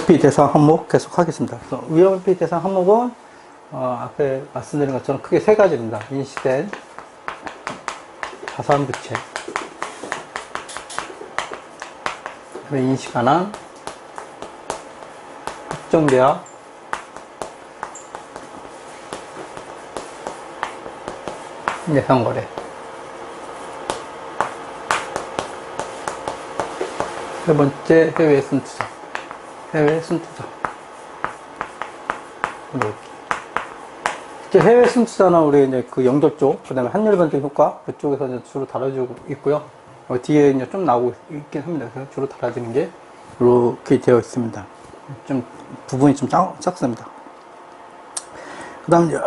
회피 대상 항목 계속 하겠습니다. 그래서 위험 회피 대상 항목은 앞에 말씀드린 것처럼 크게 세 가지입니다. 인식된 자산 부채, 인식 안 한 확정 계약, 예상 거래. 세 번째, 해외 순투자. 해외 순투자. 이렇게. 실제 해외 순투자는 우리 이제 그 연결 쪽, 그 다음에 환율 변동 효과, 그쪽에서 이제 주로 다뤄주고 있고요. 뒤에 이제 좀 나오고 있긴 합니다. 그래서 주로 다뤄지는 게 이렇게 되어 있습니다. 좀, 부분이 좀 작습니다. 그 다음 이제,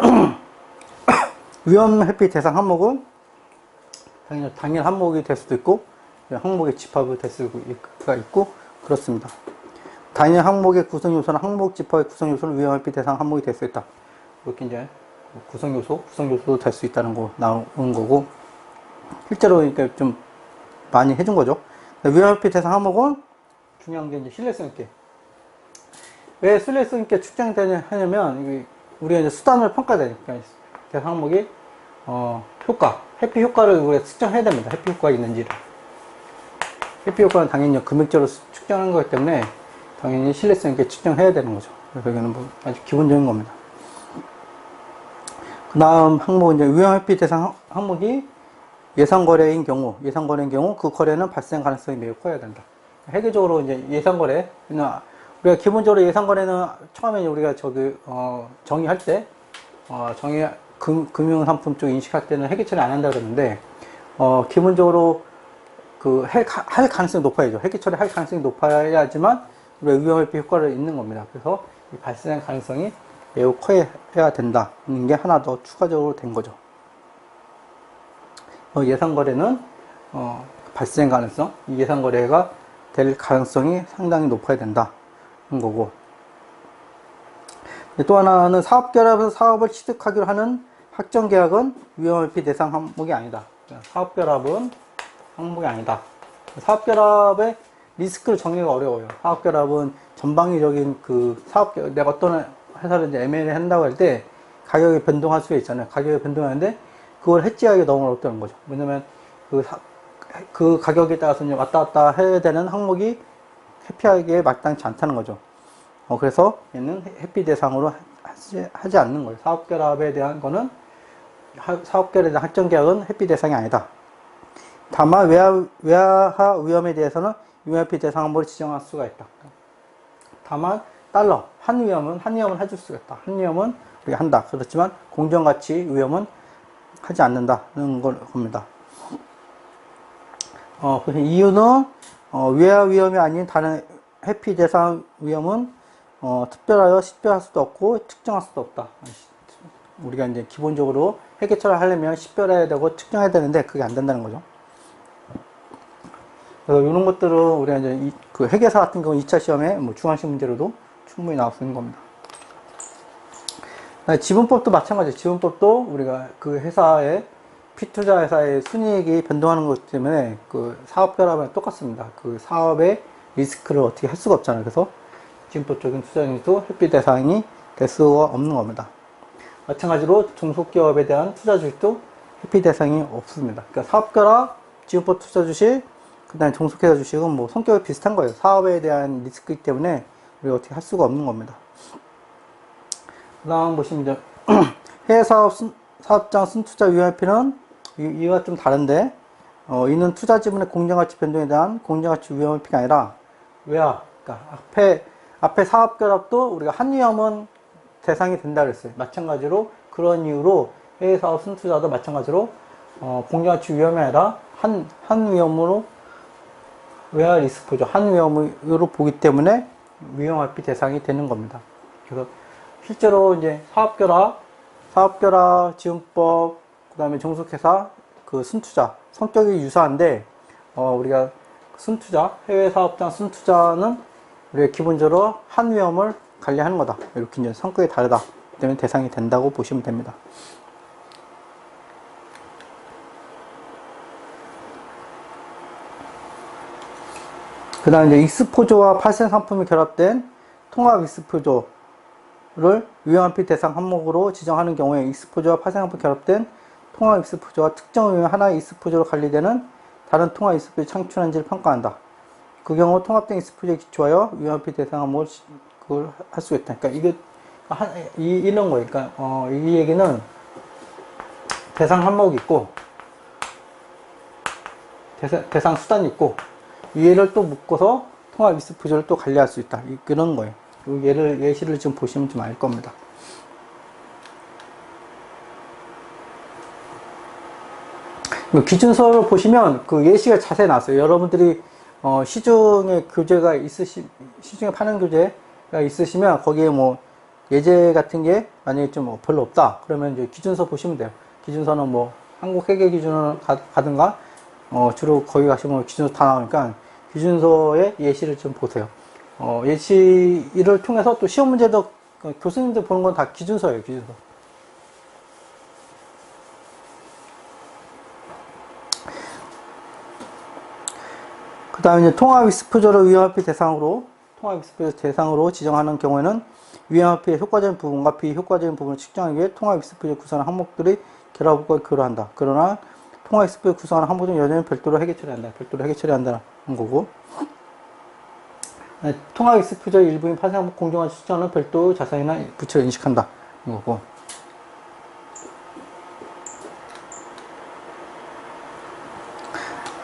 위험 회피 대상 항목은 당일 항목이 될 수도 있고, 항목의 집합이 될 수가 있고, 그렇습니다. 단일 항목의 구성 요소는 항목 집합의 구성 요소는 위험 회피 대상 항목이 될 수 있다. 이렇게 이제 구성 요소도 될 수 있다는 거 나오는 거고, 실제로 이렇게 좀 많이 해준 거죠. 위험 회피 대상 항목은 중요한 게 이제 신뢰성 있게. 왜 신뢰성 있게 측정되냐면, 우리가 이제 수단을 평가되니까, 대상 항목이, 회피 효과를 우리가 측정해야 됩니다. 회피 효과가 있는지를. 회피 효과는 당연히 금액적으로 측정하는 거기 때문에, 당연히 신뢰성 있게 측정해야 되는 거죠. 그래서 이거는 뭐 아주 기본적인 겁니다. 그 다음 항목은 이제 위험 회피 대상 항목이 예상 거래인 경우 그 거래는 발생 가능성이 매우 커야 된다. 회계적으로 이제 예상 거래, 우리가 기본적으로 예상 거래는 처음에 우리가 정의할 때, 금융 상품 쪽 인식할 때는 회계 처리 안 한다 그러는데, 기본적으로 할 가능성이 높아야죠. 회계 처리 할 가능성이 높아야지만 우리가 위험 회피 효과를 있는 겁니다. 그래서 이 발생 가능성이 매우 커야 된다는 게 하나 더 추가적으로 된 거죠. 예상 거래는 발생 가능성, 이 예상 거래가 될 가능성이 상당히 높아야 된다는 거고. 또 하나는 사업결합에서 사업을 취득하기로 하는 확정계약은 위험회피 대상 항목이 아니다. 사업결합은 항목이 아니다. 사업결합의 리스크를 정리가 어려워요. 사업결합은 전방위적인 내가 어떤 회사를 이제 M&A 한다고 할 때 가격이 변동할 수가 있잖아요. 가격이 변동하는데 그걸 해지하기 너무 어렵다는 거죠. 왜냐면 그 가격에 따라서 이제 왔다 갔다 해야 되는 항목이 회피하기에 마땅치 않다는 거죠. 그래서 얘는 회피 대상으로 하지 않는 거예요. 사업결합에 대한 거는, 사업결합에 대한 확정계약은 회피 대상이 아니다. 다만 외화화 위험에 대해서는 위험회피 대상 항목을 지정할 수가 있다. 다만 한 위험은 해줄 수가 있다. 한 위험은 우리가 한다. 그렇지만 공정가치 위험은 하지 않는다는 겁니다. 그래서 이유는 외화 위험이 아닌 다른 회피 대상 위험은 특별하여 식별할 수도 없고 측정할 수도 없다. 우리가 이제 기본적으로 회계처리를 하려면 식별해야 되고 측정해야 되는데 그게 안 된다는 거죠. 그래서 이런 것들은 우리가 이제 회계사 같은 경우 2차 시험에 중앙시 문제로도 충분히 나올 수 있는 겁니다. 지분법도 마찬가지예요. 지분법도 우리가 그 회사의 피투자 회사의 순이익이 변동하는 것 때문에 사업결합이랑 똑같습니다. 그 사업의 리스크를 어떻게 할 수가 없잖아요. 그래서 지분법적인 투자행위도 회피 대상이 될 수가 없는 겁니다. 마찬가지로 종속기업에 대한 투자 주식도 회피 대상이 없습니다. 그러니까 사업결합, 지분법 투자 주식, 그 다음에 종속회사 주식은 뭐 성격이 비슷한 거예요. 사업에 대한 리스크이기 때문에 우리가 어떻게 할 수가 없는 겁니다. 그 다음 보시면 이제 해외 사업장 순투자 위험회피는 이와 좀 다른데, 이는 투자 지분의 공정가치 변동에 대한 공정가치 위험회피가 아니라 그러니까 앞에 사업결합도 우리가 한 위험은 대상이 된다 그랬어요. 마찬가지로 그런 이유로 해외 사업 순투자도 마찬가지로 공정가치 위험이 아니라 한 위험으로 외화 리스크죠. 한 위험으로 보기 때문에 위험회피 대상이 되는 겁니다. 그래서 실제로 이제 사업결합, 지분법, 그 다음에 종속회사, 순투자 성격이 유사한데, 우리가 해외 사업장 순투자는 우리가 기본적으로 한 위험을 관리하는 거다. 이렇게 이제 성격이 다르다. 때문에 대상이 된다고 보시면 됩니다. 그 다음에 이제 익스포저와 발생 상품이 결합된 통합 익스포저를 위험피 대상 항목으로 지정하는 경우에 익스포저와 파생항목 결합된 통합 익스포저와 특정 유형 하나의 익스포저로 관리되는 다른 통합 익스포저 창출한지를 평가한다. 그 경우 통합된 익스포저에 기초하여 위험피 대상 항목을 그걸 할 수 있다. 그러니까 이게 이런 거예요. 그러니까 이 얘기는 대상 항목이 있고 대상 수단이 있고 얘를 또 묶어서 통합 익스포저를 또 관리할 수 있다. 그런 거예요. 예시를 좀 보시면 좀 알 겁니다. 기준서를 보시면 그 예시가 자세히 나왔어요. 여러분들이 시중에 교재가 시중에 파는 교재가 있으시면 거기에 뭐 예제 같은 게 만약에 좀 별로 없다 그러면 이제 기준서 보시면 돼요. 기준서는 뭐 한국 회계 기준을 가든가 주로 거기 가시면 기준서 다 나오니까 기준서의 예시를 좀 보세요. 예시를 통해서 또 시험 문제도 교수님들 보는 건 다 기준서예요. 기준서. 그 다음에 이제 통합 익스포저를 위험피 대상으로 지정하는 경우에는 위험피의 효과적인 부분과 비효과적인 부분을 측정하기 위해 통합 익스포저 구성하는 항목들이 결합과 교류한다. 그러나 통합 익스포저 구성하는 항목은 여전히 별도로 회계 처리한다는 거고. 통합 익스포저의 일부인 파생 항목 공정한 측정은 별도 자산이나 부채를 인식한다. 이거고.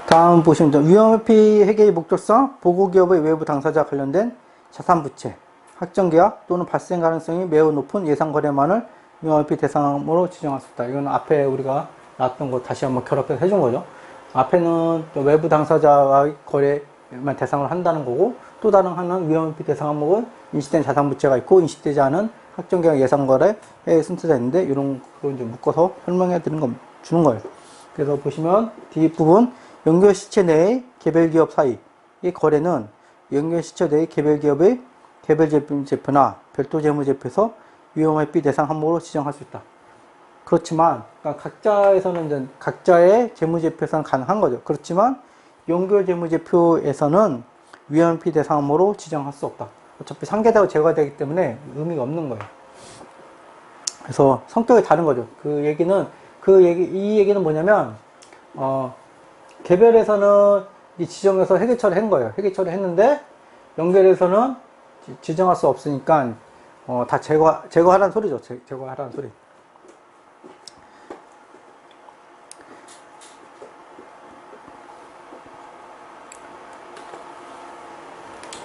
다음 보시면 위험회피 회계의 목적성, 보고기업의 외부 당사자와 관련된 자산부채, 확정계약 또는 발생 가능성이 매우 높은 예상거래만을 위험회피 대상으로 지정할 수 있다. 이건 앞에 우리가 나왔던 거 다시 한번 결합해서 해준 거죠. 앞에는 외부 당사자와의 거래만 대상으로 한다는 거고, 또 다른 하나는 위험회피 대상 항목은 인식된 자산부채가 있고 인식되지 않은 확정계약 예상거래의 순서가 있는데 이런 거 이제 묶어서 설명해 주는 거예요. 그래서 보시면 뒷부분 연결시체 내의 개별기업 사이의 거래는 연결시체 내의 개별기업의 개별재무제표나 별도재무제표에서 위험회피 대상 항목으로 지정할 수 있다. 그렇지만 그러니까 각자에서는 이제 각자의 재무제표에서는 가능한 거죠. 그렇지만 연결재무제표에서는 위험회피 대상 항목으로 지정할 수 없다. 어차피 상계되고 제거되기 때문에 의미가 없는 거예요. 그래서 성격이 다른 거죠. 이 얘기는 뭐냐면 개별에서는 이 지정해서 회계 처리한 거예요. 회계 처리했는데 연결에서는 지정할 수 없으니까 다 제거하라는 소리죠. 제거하라는 소리.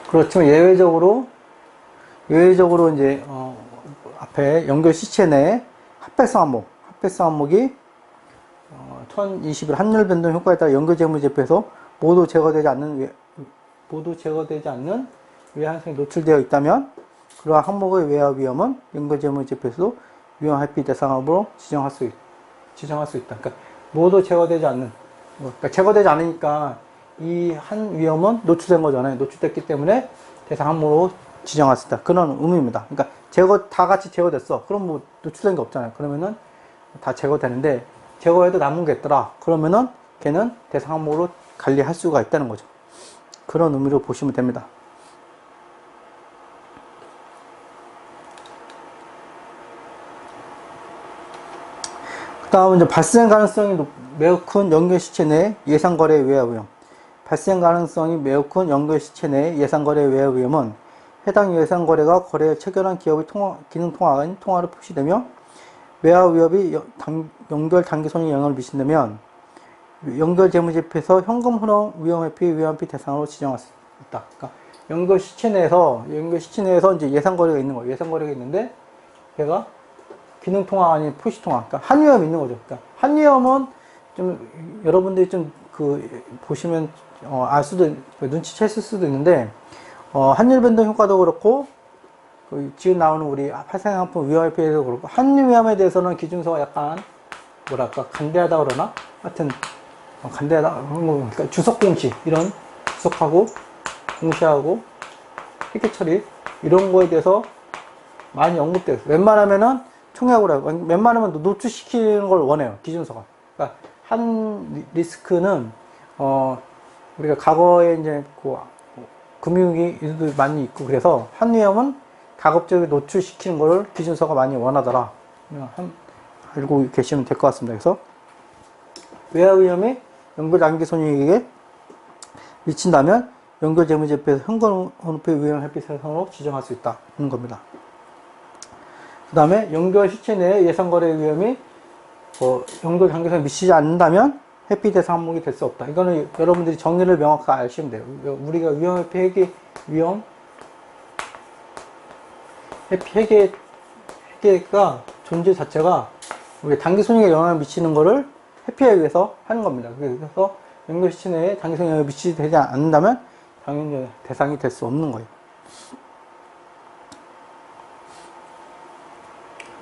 그렇지만 예외적으로 이제 앞에 연결 시체 내에 합백성 항목이 1021 환율 변동 효과에 따라 연결 재무제표에서 모두 제거되지 않는 외환성이 노출되어 있다면 그러한 항목의 외화 위험은 연결 재무제표에서도 위험회피 대상으로 지정할 수 있다. 그러니까 모두 제거되지 않는, 그러니까 제거되지 않으니까 이 한 위험은 노출된 거잖아요. 노출됐기 때문에 대상 항목으로 지정할 수 있다. 그런 의미입니다. 그러니까 다 같이 제거됐어. 그럼 뭐 노출된 게 없잖아요. 그러면은 다 제거되는데 제거해도 남은 게 있더라. 그러면은 걔는 대상 항목으로 관리할 수가 있다는 거죠. 그런 의미로 보시면 됩니다. 그 다음은 이제 발생 가능성이 매우 큰 연결시체 내 예상거래 외화 위험. 발생 가능성이 매우 큰 연결시체 내 예상거래 외화 위험은 해당 예상거래가 거래를 체결한 기업의 기능 통화가 아닌 통화로 표시되며 외화 위협이 연결 단기손에 영향을 미친다면 연결 재무제표에서 현금 흐름 위험회피 대상으로 지정할 수 있다. 그러니까 연결 시체 내에서 이제 예상거래가 있는 거예요. 예상거래가 있는데 걔가 기능 통화 아닌 표시 통화. 그러니까 한위험이 있는 거죠. 그러니까 한위험은 좀 여러분들이 좀 보시면 알 수도 눈치챘을 수도 있는데 환율 변동 효과도 그렇고 지금 나오는 우리 발생상품 위험회피에도 그렇고 한위험에 대해서는 기준서가 약간 뭐랄까 간대하다 그러나 하여튼 간대하다 그러니까 주석 공시 이런 주석하고 공시하고 회계 처리 이런 거에 대해서 많이 언급돼요. 웬만하면은 총약으로 하고 웬만하면 노출시키는 걸 원해요. 기준서가. 그러니까 한 리스크는 우리가 과거에 이제 금융위도 많이 있고, 그래서 한 위험은 가급적이 노출시키는 것을 기준서가 많이 원하더라. 알고 계시면 될 것 같습니다. 그래서 외화 위험이 연결 단기 손익에게 미친다면 연결 재무제표에서 현금 혼합의 위험 햇빛 대상으로 지정할 수 있다는 겁니다. 그 다음에 연결 시체 내에 예상거래 위험이 연결 단기선에 미치지 않는다면 회피 대상 항목이 될 수 없다. 이거는 여러분들이 정의를 명확하게 아시면 돼요. 우리가 위험 회피 회계 위험 회피 회계가 존재 자체가 우리 단기 손익에 영향을 미치는 것을 회피하기 위해서 하는 겁니다. 그래서 연결 시체 내에 단기 손익에 영향을 미치지 되지 않는다면 당연히 대상이 될 수 없는 거예요.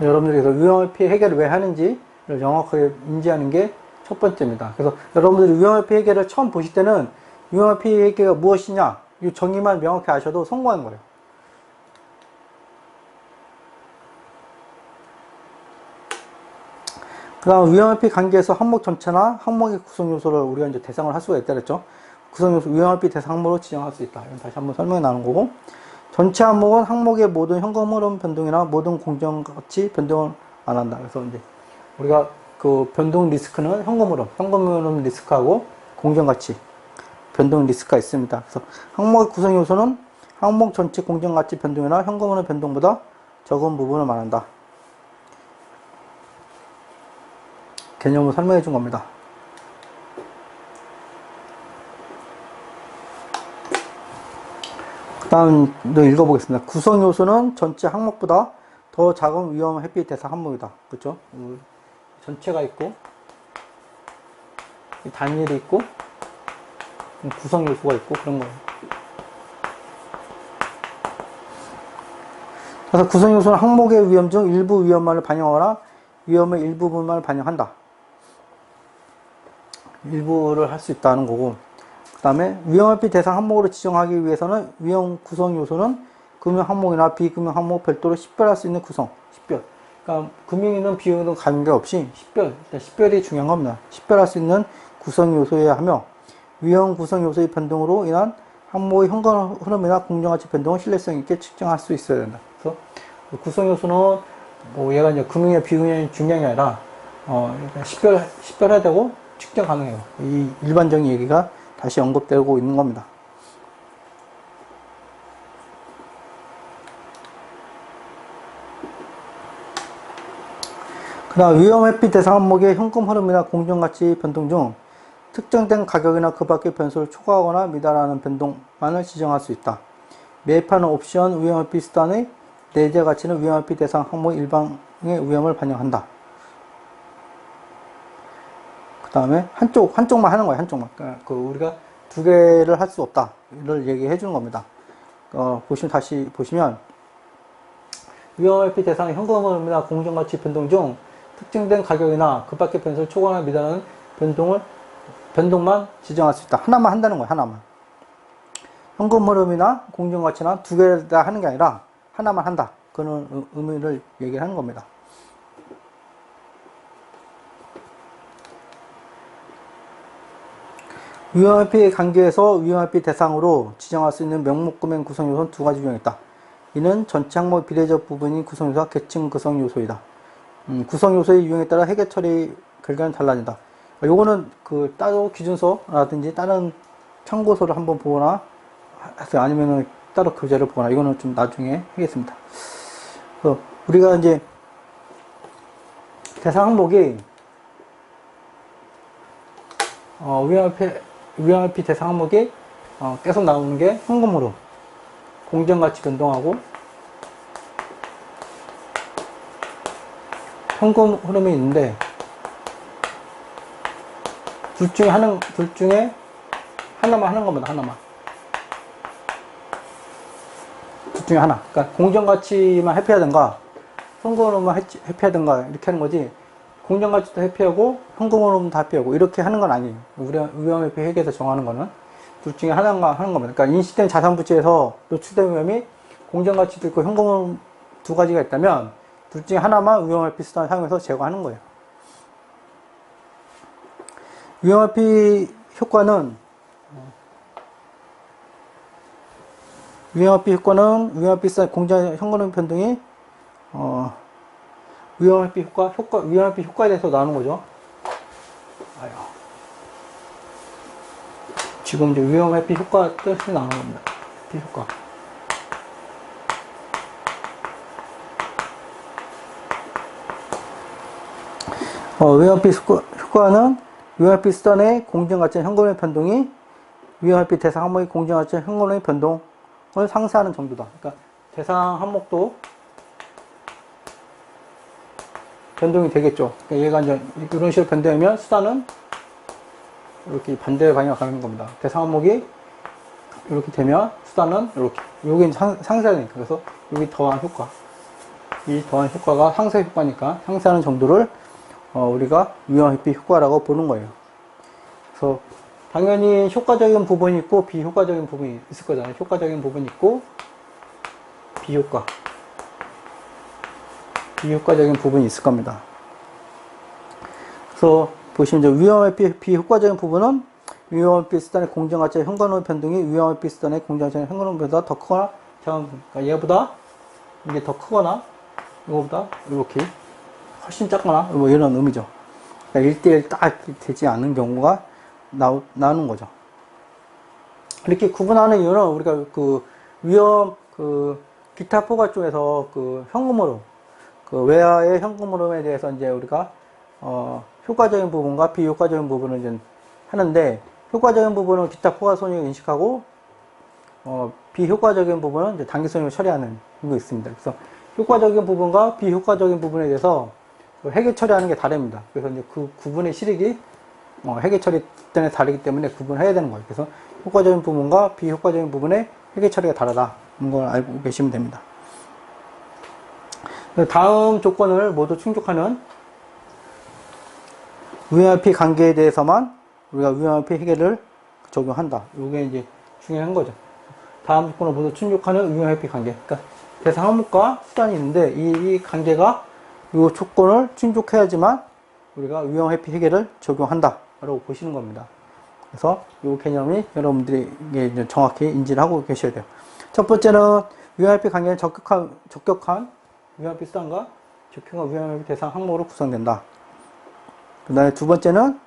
여러분들이 그래서 위험회피 해결을 왜 하는지를 정확하게 인지하는 게 첫 번째입니다. 그래서 여러분들이 위험회피 해결을 처음 보실 때는 위험회피 해결가 무엇이냐 이 정의만 명확히 아셔도 성공하는 거예요. 그 다음 위험회피 관계에서 항목 전체나 항목의 구성 요소를 우리가 이제 대상을 할 수가 있다 그랬죠. 구성 요소 위험회피 대상 항목으로 지정할 수 있다. 이건 다시 한번 설명해 나눈 거고, 전체 항목은 항목의 모든 현금 흐름 변동이나 모든 공정 가치 변동을 안 한다. 그래서 이제 우리가 그 변동 리스크는 현금 흐름 리스크하고 공정 가치 변동 리스크가 있습니다. 그래서 항목의 구성 요소는 항목 전체 공정 가치 변동이나 현금 흐름 변동보다 적은 부분을 말한다. 개념을 설명해 준 겁니다. 그 다음 읽어보겠습니다. 구성 요소는 전체 항목보다 더 작은 위험 회피 대상 항목이다. 그렇죠? 전체가 있고 단일이 있고 구성 요소가 있고 그런 거예요. 그래서 구성 요소는 항목의 위험 중 일부 위험만을 반영하거나 위험의 일부분만을 반영한다. 일부를 할 수 있다는 거고, 그 다음에 위험회피 대상 항목으로 지정하기 위해서는 위험 구성 요소는 금융 항목이나 비금융 항목 별도로 식별할 수 있는 구성, 식별. 그러니까 금융이든 비용이든 관계없이 식별이 중요한 겁니다. 식별할 수 있는 구성 요소여야 하며, 위험 구성 요소의 변동으로 인한 항목의 현금 흐름이나 공정가치 변동을 신뢰성 있게 측정할 수 있어야 된다. 그래서 구성 요소는 얘가 이제 금융이나 비금융이 중요한 게 아니라 식별해야 되고 측정 가능해요. 이 일반적인 얘기가 다시 언급되고 있는 겁니다. 그 다음 위험 회피 대상 항목의 현금 흐름이나 공정가치 변동 중 특정된 가격이나 그 밖의 변수를 초과하거나 미달하는 변동만을 지정할 수 있다. 매입하는 옵션 위험 회피 수단의 내재 가치는 위험 회피 대상 항목 일방의 위험을 반영한다. 그 다음에 한쪽만 하는 거예요. 한쪽만. 그러니까 우리가 두 개를 할 수 없다. 를 얘기해 주는 겁니다. 다시 보시면 위험 회피 대상 현금 흐름이나 공정가치 변동 중 특정된 가격이나 그 밖의 변수를 초과하거나 미달하는 변동만 지정할 수 있다. 하나만 한다는 거예요. 하나만. 현금 흐름이나 공정가치나 두 개 다 하는 게 아니라 하나만 한다. 그런 의미를 얘기하는 겁니다. 위험회피 관계에서 위험회피 대상으로 지정할 수 있는 명목금액 구성 요소는 두 가지 유형이 있다. 이는 전체 항목 비례적 부분인 구성 요소와 계층 구성 요소이다. 구성 요소의 유형에 따라 해결 처리 결과는 달라진다. 요거는 따로 기준서라든지 다른 참고서를 한번 보거나 아니면은 따로 교재를 보거나 이거는 좀 나중에 하겠습니다. 우리가 이제 대상 항목이 위험회피 대상 항목이 계속 나오는 게 현금 흐름, 공정가치 변동하고 현금 흐름이 있는데 둘 중에 하나만 하는 겁니다. 하나만. 둘 중에 하나. 그러니까 공정가치만 회피하든가 현금 흐름만 회피하든가 이렇게 하는 거지. 공정가치도 회피하고 현금 흐름도 회피하고 이렇게 하는 건 아니에요. 우리가 위험회피 회계에서 정하는 거는 둘 중에 하나만 하는 겁니다. 그러니까 인식된 자산 부채에서 노출된 위험이 공정가치도 있고 현금 흐름 두 가지가 있다면 둘 중에 하나만 위험회피 수단을 사용해서 제거하는 거예요. 위험회피 효과는 위험회피 효과는 위험회피 수단 공정 현금흐름 변동이 위험회피 위험회피 효과에 대해서 나오는 거죠. 아유. 지금 이제 위험회피 효과 뜻이 나오는 겁니다. 회피 효과. 위험회피 효과는 위험회피 수단의 공정가치 현금의 변동이 위험회피 대상 항목의 공정가치 현금의 변동을 상쇄하는 정도다. 그러니까 대상 항목도 변동이 되겠죠. 그러니까 얘가 이제 이런 식으로 변동하면 수단은 이렇게 반대 방향으로 가는 겁니다. 대상 항목이 이렇게 되면 수단은 이렇게. 여기 상쇄하니까. 그래서 여기 더한 효과. 이 더한 효과가 상쇄 효과니까 상쇄하는 정도를 우리가 위험회피 효과라고 보는 거예요. 그래서 당연히 효과적인 부분이 있고 비효과적인 부분이 있을 거잖아요. 효과적인 부분이 있고 비효과적인 부분이 있을 겁니다. 그래서 보시면 이제 위험회피 비효과적인 부분은 위험회피 수단의 공정가치의 현관의 변동이 위험회피 수단의 공정가치의 현관보다 더 크거나 그러니까 얘보다 이게 더 크거나 이거보다 이렇게 훨씬 작거나 뭐 이런 의미죠. 그러니까 1대1 딱 되지 않는 경우가 나오는 거죠. 이렇게 구분하는 이유는 우리가 기타 포괄 쪽에서 현금흐름, 외화의 현금흐름에 대해서 이제 우리가, 효과적인 부분과 비효과적인 부분을 이제 하는데, 효과적인 부분은 기타 포괄 손익을 인식하고, 비효과적인 부분은 이제 단기 손익을 처리하는 게 있습니다. 그래서 효과적인 부분과 비효과적인 부분에 대해서 회계 처리하는 게 다릅니다. 그래서 이제 그 구분의 실익이 회계 처리 때문에 다르기 때문에 구분해야 되는 거예요. 그래서 효과적인 부분과 비효과적인 부분의 회계 처리가 다르다. 이런 걸 알고 계시면 됩니다. 다음 조건을 모두 충족하는 위험회피 관계에 대해서만 우리가 위험회피 회계를 적용한다. 이게 이제 중요한 거죠. 다음 조건을 모두 충족하는 위험회피 관계. 그러니까 대상 항목과 수단이 있는데 이 관계가 이 조건을 충족해야지만 우리가 위험회피 회계를 적용한다 라고 보시는 겁니다. 그래서 이 개념이 여러분들이 이제 정확히 인지를 하고 계셔야 돼요. 첫 번째는 위험회피 관계는 적격한 위험회피 수단과 적격한 위험회피 대상 항목으로 구성된다. 그 다음에 두 번째는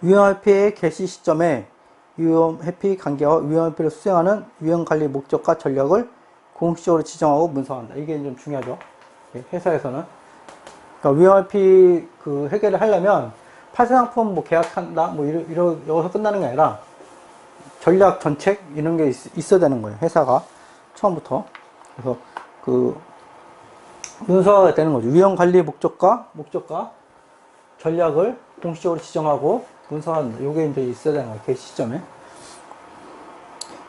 위험회피의 개시 시점에 위험회피 관계와 위험회피를 수행하는 위험관리 목적과 전략을 공식적으로 지정하고 문서한다. 이게 좀 중요하죠. 회사에서는. 그러니까 위험회피 회계를 하려면 파생상품 계약한다 여기서 끝나는 게 아니라 전략 전책 이런 게 있어야 되는 거예요. 회사가 처음부터. 그래서 문서가 되는 거죠. 위험관리 목적과 전략을 공식적으로 지정하고 문서한다. 요게 이제 있어야 되는 거예요. 개시 시점에.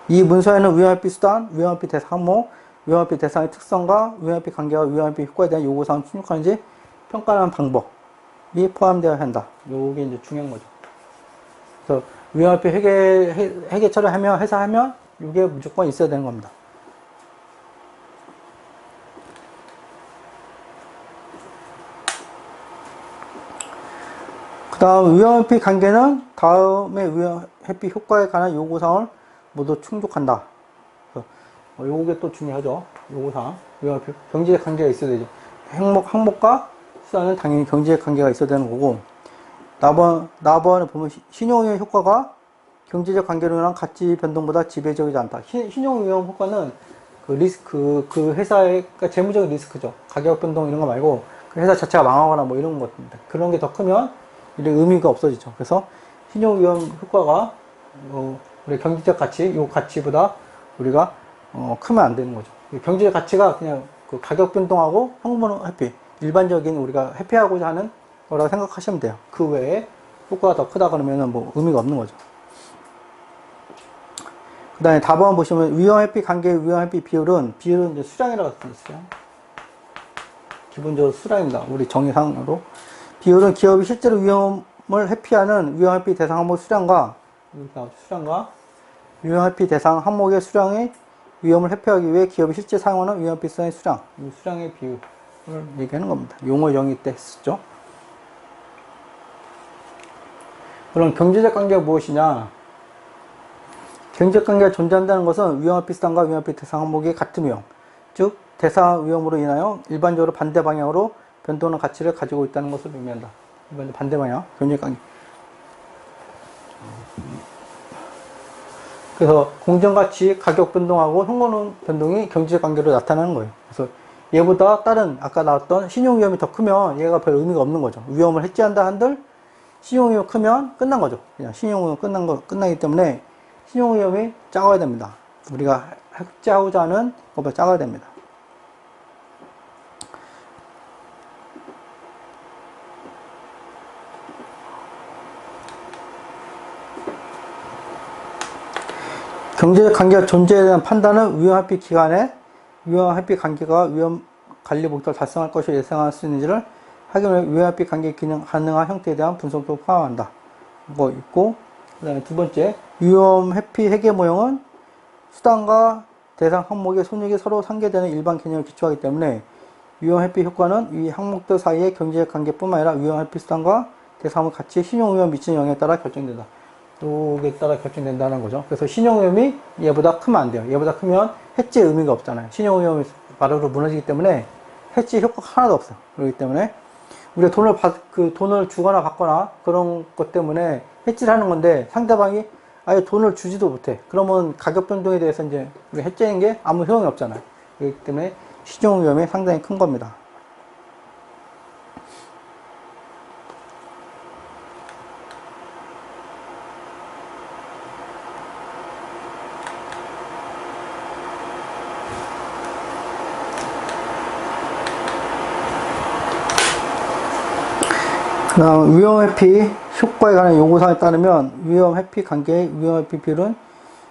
이 문서에는 위험회피 수단, 위험회피 대상 항목, 위험회피 대상의 특성과 위험회피 관계와 위험회피 효과에 대한 요구사항을 충족하는지 평가하는 방법이 포함되어야 한다. 요게 이제 중요한 거죠. 그래서 위험회피 회계 처리하면, 회사 하면, 이게 무조건 있어야 되는 겁니다. 그 다음, 위험회피 관계는 다음의 위험회피 효과에 관한 요구사항을 모두 충족한다. 요게 또 중요하죠. 요구사항. 위험회피, 경제적 관계가 있어야 되죠. 항목과 수단은 당연히 경제적 관계가 있어야 되는 거고, 나번에 보면 신용위험 효과가 경제적 관계로 인한 가치 변동보다 지배적이지 않다. 신용위험 효과는 그 회사의, 그러니까 재무적인 리스크죠. 가격 변동 이런 거 말고, 그 회사 자체가 망하거나 뭐 이런 것입니다. 그런 게 더 크면, 이런 의미가 없어지죠. 그래서 신용위험 효과가, 우리 경제적 가치, 요 가치보다 우리가, 크면 안 되는 거죠. 경제적 가치가 그냥 가격 변동하고 현금흐름 회피, 일반적인 우리가 회피하고자 하는 거라고 생각하시면 돼요. 그 외에 효과가 더 크다 그러면은 뭐 의미가 없는 거죠. 그 다음에 답안 보시면 위험회피 관계의 위험회피 비율은 이제 수량이라고 했습니다. 수량. 기본적으로 수량입니다. 우리 정의상으로. 비율은 기업이 실제로 위험을 회피하는 위험회피 대상 항목 수량과 위험회피 대상 항목의 수량의 위험을 회피하기 위해 기업이 실제 사용하는 위험회피 수량의 수량, 이 수량의 비율을 얘기하는 겁니다. 용어 정의 때 했었죠. 그럼 경제적 관계가 무엇이냐? 경제관계가 존재한다는 것은 위험합비 수단과 위험합비 대상 항목이 같은 위험, 즉 대상 위험으로 인하여 일반적으로 반대 방향으로 변동하는 가치를 가지고 있다는 것을 의미한다. 일반적으로 반대 방향, 경제관계. 그래서 공정가치, 가격 변동하고 현금 변동이 경제적 관계로 나타나는 거예요. 그래서 얘보다 다른 아까 나왔던 신용 위험이 더 크면 얘가 별 의미가 없는 거죠. 위험을 해지한다 한들 신용 위험이 크면 끝난 거죠. 그냥 신용 위험 끝나기 때문에 신용 위험이 작아야 됩니다. 우리가 해지하고자 하는 것보다 작아야 됩니다. 경제적 관계가 존재에 대한 판단은 위험합비 기간에 위험합비 관계가 위험 관리 목적을 달성할 것이 예상할 수 있는지를 확인해 위험합비 관계 기능 가능한 형태에 대한 분석도 포함한다. 뭐 있고, 그 다음에 두 번째, 위험회피 회계 모형은 수단과 대상 항목의 손익이 서로 상계되는 일반 개념을 기초하기 때문에 위험회피 효과는 이 항목들 사이의 경제적 관계뿐만 아니라 위험회피 수단과 대상 항목 가치의 신용위험 미치는 영향에 따라 결정된다. 요게 따라 결정된다는 거죠. 그래서 신용위험이 얘보다 크면 안 돼요. 얘보다 크면 해지의 의미가 없잖아요. 신용위험이 바로로 무너지기 때문에 해지 효과가 하나도 없어요. 그렇기 때문에 우리가 돈을 주거나 받거나 그런 것 때문에 해지를 하는 건데 상대방이 아예 돈을 주지도 못해. 그러면 가격 변동에 대해서 이제 우리 해지하는 게 아무 효용이 없잖아요. 그렇기 때문에 신용위험이 상당히 큰 겁니다. 그 다음 위험회피 효과에 관한 요구사항에 따르면 위험회피 관계의 위험회피 비율은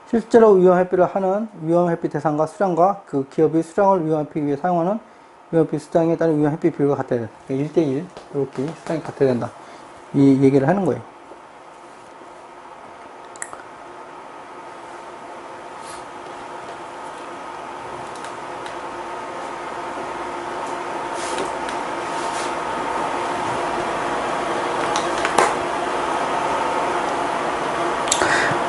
실제로 위험회피를 하는 위험회피 대상과 수량과 그 기업이 수량을 위험회피 위해 사용하는 위험회피 수량에 따른 위험회피 비율과 같아야 된다. 1대1 이렇게 수량이 같아야 된다. 이 얘기를 하는 거예요.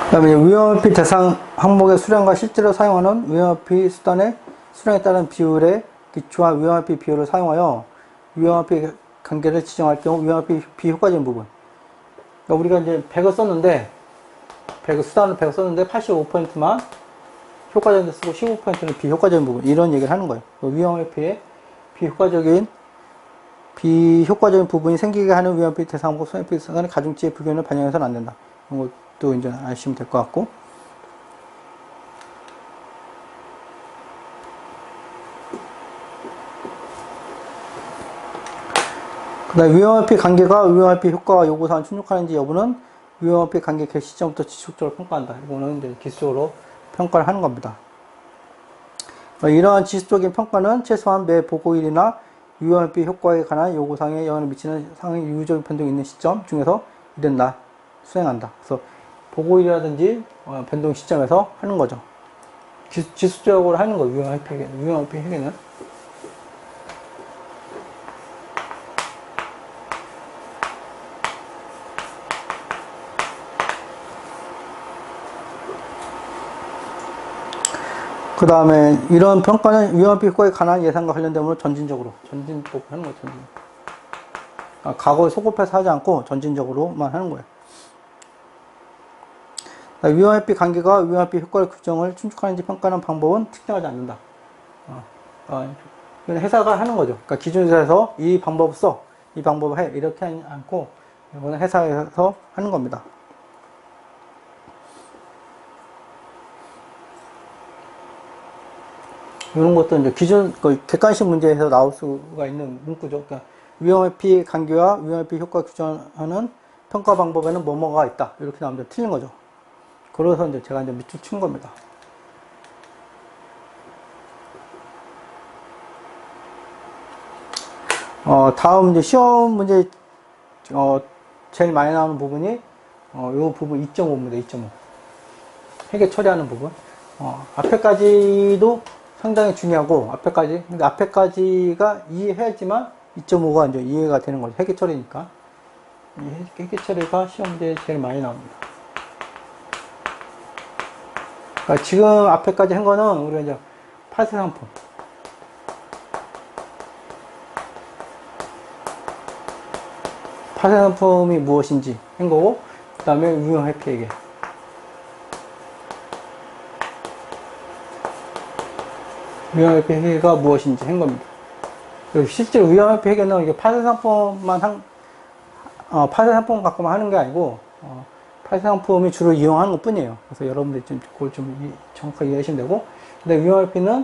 그 다음에 위험회피 대상 항목의 수량과 실제로 사용하는 위험회피 수단의 수량에 따른 비율에 기초한 위험회피 비율을 사용하여 위험회피 관계를 지정할 경우 위험회피 비효과적인 부분. 그러니까 우리가 이제 100을 썼는데, 수단을 100을 썼는데 85%만 효과적인 데 쓰고 15%는 비효과적인 부분. 이런 얘기를 하는 거예요. 위험회피의 비효과적인 부분이 생기게 하는 위험회피 대상 항목 손해피 수단의 가중치의 불균을 반영해서는 안 된다. 이런 것도 이제 아시면 될 것 같고. 그 다음 위험회피 관계가 위험회피 효과와 요구사항을 충족하는지 여부는 위험회피 관계 개시 시점부터 지속적으로 평가한다. 이거는 이제 기술적으로 평가를 하는 겁니다. 이러한 지속적인 평가는 최소한 매 보고일이나 위험회피 효과에 관한 요구사항에 영향을 미치는 상황의 유효적인 변동이 있는 시점 중에서 이른다 수행한다. 그래서 보고일이라든지 변동 시점에서 하는 거죠. 지속적으로 하는 거예요. 위험회피 회계는. 그 다음에 이런 평가는 위험회피 효과에 관한 예상과 관련되므로 전진법 하는 거죠. 과거에 소급해서 하지 않고 전진적으로만 하는 거예요. 위험회피 관계가 위험회피 효과를 규정을 충족하는지 평가하는 방법은 특정하지 않는다. 회사가 하는 거죠. 그러니까 기준회사에서 이 방법을 써, 이 방법을 해 이렇게 하지 않고 이거는 회사에서 하는 겁니다. 이런 것도 이제 객관식 문제에서 나올 수가 있는 문구죠. 그러니까 위험회피 관계와 위험회피 효과 규정하는 평가 방법에는 뭐뭐가 있다. 이렇게 나오면 틀린 거죠. 그래서 이제 제가 이제 밑줄 친 겁니다. 다음 이제 시험 문제, 제일 많이 나오는 부분이, 요 부분 2.5입니다. 2.5. 회계 처리하는 부분. 앞에까지도 상당히 중요하고, 근데 앞에까지가 이해해야지만 2.5가 이제 이해가 되는 거죠. 회계 처리니까. 이 회계 처리가 시험 문제에 제일 많이 나옵니다. 그러니까 지금 앞에까지 한 거는 우리가 이제 파생 상품. 파생 상품이 무엇인지 한 거고, 그 다음에 유형 회피 회계. 유형 회피 회계가 무엇인지 한 겁니다. 실제로 유형 회피 회계는 이게 파생 상품만 파생 상품 갖고만 하는 게 아니고, 파생 상품이 주로 이용하는 것 뿐이에요. 그래서 여러분들이 그걸 좀 정확하게 이해하시면 되고, 근데 유형 회피는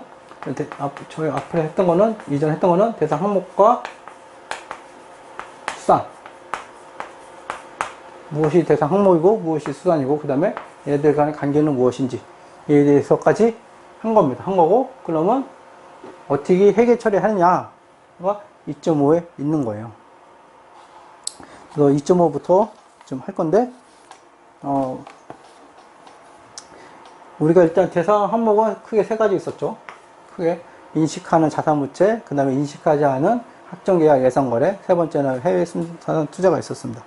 저희 앞에 했던 거는, 이전에 했던 거는 대상 항목과 수단. 무엇이 대상 항목이고, 무엇이 수단이고, 그 다음에 얘들 간의 관계는 무엇인지, 이에 대해서까지 한 겁니다. 한 거고, 그러면 어떻게 회계 처리하느냐가 2.5에 있는 거예요. 그래서 2.5부터 좀 할 건데, 우리가 일단 대상 항목은 크게 세 가지 있었죠. 크게 인식하는 자산부채, 그 다음에 인식하지 않은 확정계약 예상거래, 세 번째는 해외 순자산 투자가 있었습니다.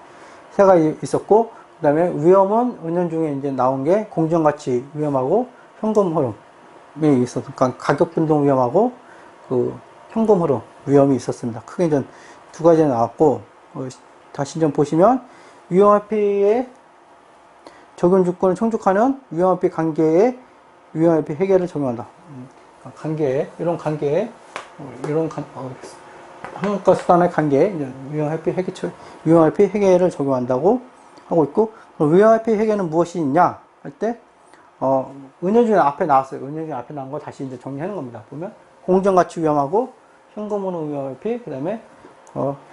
세 가지 있었고, 그 다음에 위험은 은연중에 이제 나온 게 공정가치 위험하고 현금 흐름이 있었어요. 그러니까 가격 변동 위험하고 그 현금 흐름 위험이 있었습니다. 크게 이제 두 가지 나왔고, 다시 좀 보시면 위험회피의 적용 조건을 충족하는 위험회피 관계에 위험회피 회계를 적용한다. 관계에 이런 관계에 항목과 수단의 관계에 위험회피 회계를 적용한다고 하고 있고, 위험회피 회계는 무엇이 있냐 할 때 은연중에 앞에 나왔어요. 은연중에 앞에 나온 거 다시 이제 정리하는 겁니다. 보면 공정가치 위험하고 현금흐름 위험회피, 그 다음에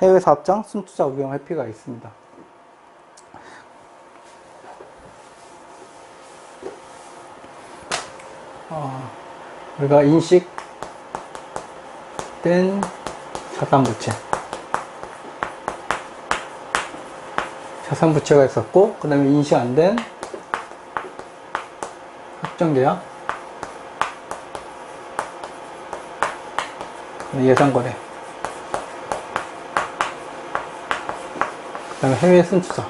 해외 사업장 순투자 위험회피가 있습니다. 우리가 인식된 자산부채가 있었고, 그 다음에 인식 안 된 확정계약, 예상거래, 그 다음에 해외 순투자.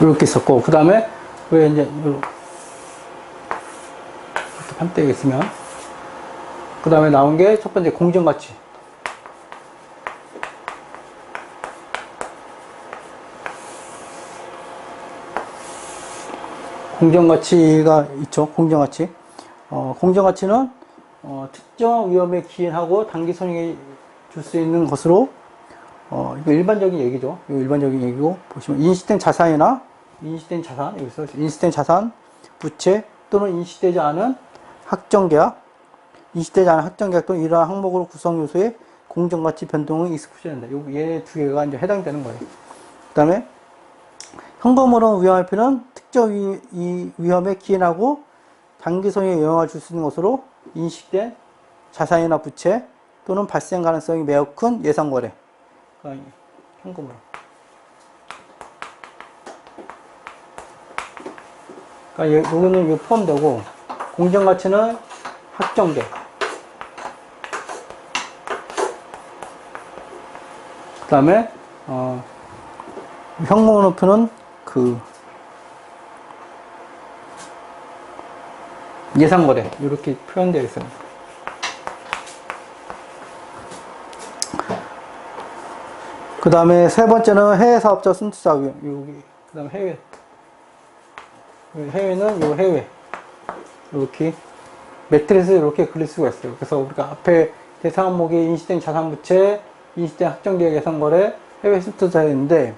이렇게 있었고, 그 다음에 왜 이제 이렇게 판때기 있으면, 그 다음에 나온 게 첫 번째 공정가치. 공정가치가 있죠. 공정가치. 공정가치는 특정 위험에 기인하고 단기 손익이 줄 수 있는 것으로, 이거 일반적인 얘기죠. 이거 일반적인 얘기고, 보시면 인식된 자산이나 인식된 자산, 여기서 인식된 자산, 부채 또는 인식되지 않은 확정계약, 인식되지 않은 확정계약 또는 이러한 항목으로 구성 요소의 공정가치 변동이 익스포션된다. 얘 두 개가 이제 해당되는 거예요. 그 다음에 현금으로 위험회피는 특정 위험에 기인하고 단기 손익에 영향을 줄 수 있는 것으로 인식된 자산이나 부채 또는 발생 가능성이 매우 큰 예상거래. 그러니까 현금으로. 그러니까 여기는 이거 포함되고, 공정가치는 확정계. 그 다음에 현금으로표는 그 예상거래 이렇게 표현되어 있습니다. 그 다음에 세 번째는 해외 사업자 순투자 위험. 여기 그 다음에 해외는 요 해외 이렇게 매트리스 이렇게 그릴 수가 있어요. 그래서 우리가 앞에 대상 항목이 인식된 자산부채, 인식된 확정계약 예상거래, 해외 순투자였는데,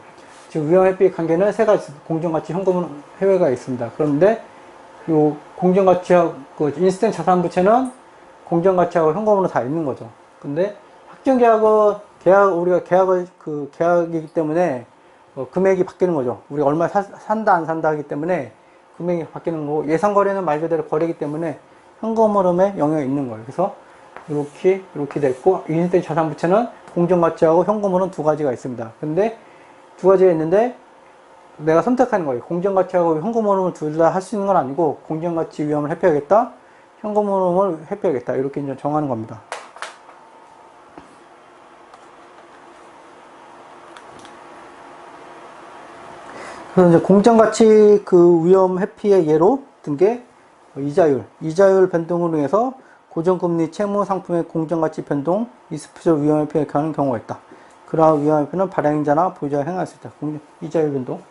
지금 위험회피 관계는 세 가지 있습니다. 공정가치, 현금은 해외가 있습니다. 그런데 요 공정가치하고 그 인식된 자산부채는 공정가치하고 현금으로 다 있는 거죠. 근데 확정계약은 우리가 계약이기 때문에 금액이 바뀌는 거죠. 우리가 얼마 산다 안 산다 하기 때문에 금액이 바뀌는 거고, 예상거래는 말 그대로 거래이기 때문에 현금 흐름에 영향이 있는 거예요. 그래서 이렇게 됐고, 인식된 자산부채는 공정가치하고 현금 흐름 두 가지가 있습니다. 근데 두 가지가 있는데 내가 선택하는 거예요. 공정가치하고 현금 흐름을 둘 다 할 수 있는 건 아니고, 공정가치 위험을 회피하겠다, 현금 흐름을 회피하겠다, 이렇게 이제 정하는 겁니다. 그래서 이제 공정가치 그 위험 회피의 예로 든 게 이자율 변동으로 인해서 고정금리 채무 상품의 공정가치 변동, 이스프적 위험 회피에 가는 경우가 있다. 그러한 위험 회피는 발행자나 보유자가 행할 수 있다. 이자율 변동.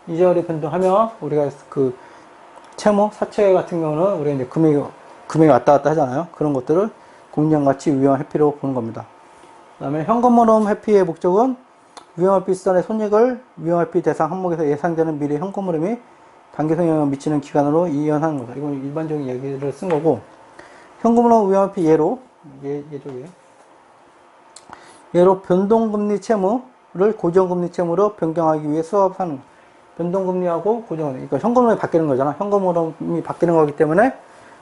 이자율이 변동하면 우리가 그 채무, 사채 같은 경우는 우리가 이제 금액이 왔다 갔다 하잖아요. 그런 것들을 공정가치 위험 회피로 보는 겁니다. 그 다음에 현금흐름 회피의 목적은 위험회피 수단의 손익을 위험회피 대상 항목에서 예상되는 미래 현금흐름이 단기성 영향을 미치는 기간으로 이연하는 거다. 이건 일반적인 얘기를 쓴 거고, 현금흐름 위험회피 예로 변동금리 채무를 고정금리 채무로 변경하기 위해 수합하는 거. 변동금리하고 고정금리, 그러니까 현금흐름이 바뀌는 거잖아. 현금흐름이 바뀌는 거기 때문에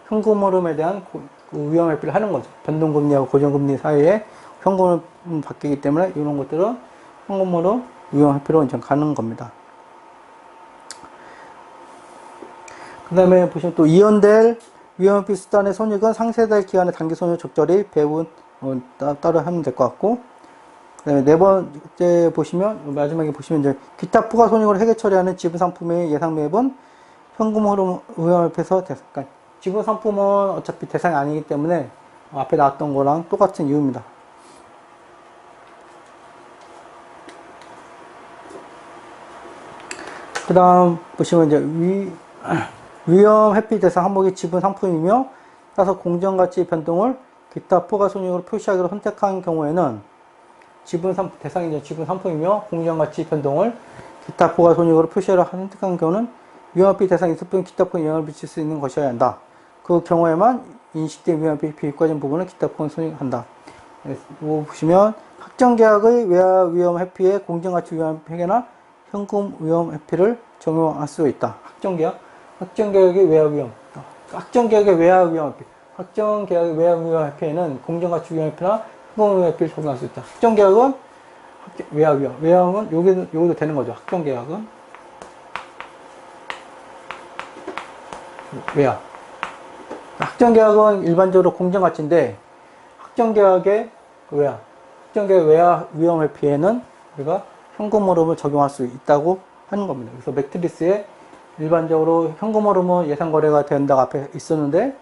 현금흐름에 대한 그 위험회피를 하는 거죠. 변동금리하고 고정금리 사이에 현금흐름이 바뀌기 때문에 이런 것들은 현금흐름 위험회피로 이제 가는 겁니다. 그 다음에 보시면 또 이연될 위험회피 수단의 손익은 상세될 기간의 단기 손익을 적절히 배분 따로 하면 될 것 같고, 그 다음에 네 번째 보시면 마지막에 보시면 이제 기타 부가 손익으로 회계 처리하는 지분 상품의 예상 매입은 현금흐름 위험회피에서 그러니까 지분 상품은 어차피 대상이 아니기 때문에 앞에 나왔던 거랑 똑같은 이유입니다. 그 다음 보시면 이제 위험 회피 대상 항목이 지분 상품이며 따라서 공정가치 변동을 기타 포괄 손익으로 표시하기로 선택한 경우에는 대상이 이제 지분 상품이며 공정가치 변동을 기타 포괄 손익으로 표시하려 선택한 경우는 위험 회피 대상이 있을 뿐 기타 포괄 영향을 미칠 수 있는 것이어야 한다. 그 경우에만 인식된 위험 회피 비과진 부분을 기타 포괄 손익한다. 이거 보시면 확정계약의 외화 위험 회피에 공정가치 위험 회계나 현금 위험 회피를 적용할 수 있다. 확정계약의 외화 위험. 확정계약의 외화 위험 회피. 확정계약의 외화 위험 회피에는 공정가치 위험 회피나 현금 위험 회피를 적용할 수 있다. 확정계약은 외화 위험. 외화는 여기도 되는 거죠. 확정계약은. 외화. 확정계약은 일반적으로 공정가치인데, 확정계약의 외화. 확정계약의 외화 위험 회피에는 우리가 현금흐름을 적용할 수 있다고 하는 겁니다. 그래서 매트리스에 일반적으로 현금흐름은 예상거래가 된다고 앞에 있었는데,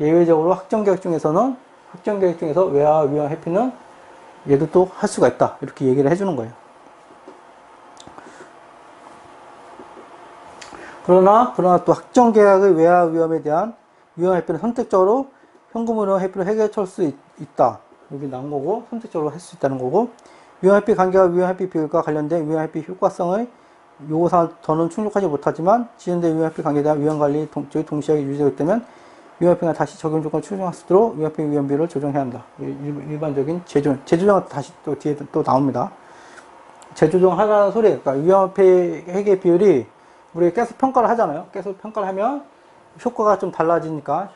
예외적으로 확정계약 중에서 외화 위험 회피는 얘도 또 할 수가 있다. 이렇게 얘기를 해주는 거예요. 그러나 또 확정계약의 외화 위험에 대한 위험 회피는 선택적으로 현금흐름 회피를 해결할 수 있다. 여기 나온 거고, 선택적으로 할 수 있다는 거고, 위험 회피 관계와 위험 회피 비율과 관련된 위험 회피 효과성의 요구사항을 더는 충족하지 못하지만 지연된 위험 회피 관계에 대한 위험 관리 동시에 유지되기 때문에 위험 회피가 다시 적용 조건을 충족할 수 있도록 위험 회피 위험 비율을 조정해야 한다. 일반적인 재조정은 다시 또 뒤에 또 나옵니다. 재조정하라는 소리, 그러니까 위험 회피 회계 비율이 우리 계속 평가를 하잖아요. 계속 평가를 하면 효과가 좀 달라지니까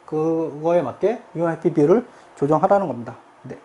그거에 맞게 위험 회피 비율을 조정하라는 겁니다. 네.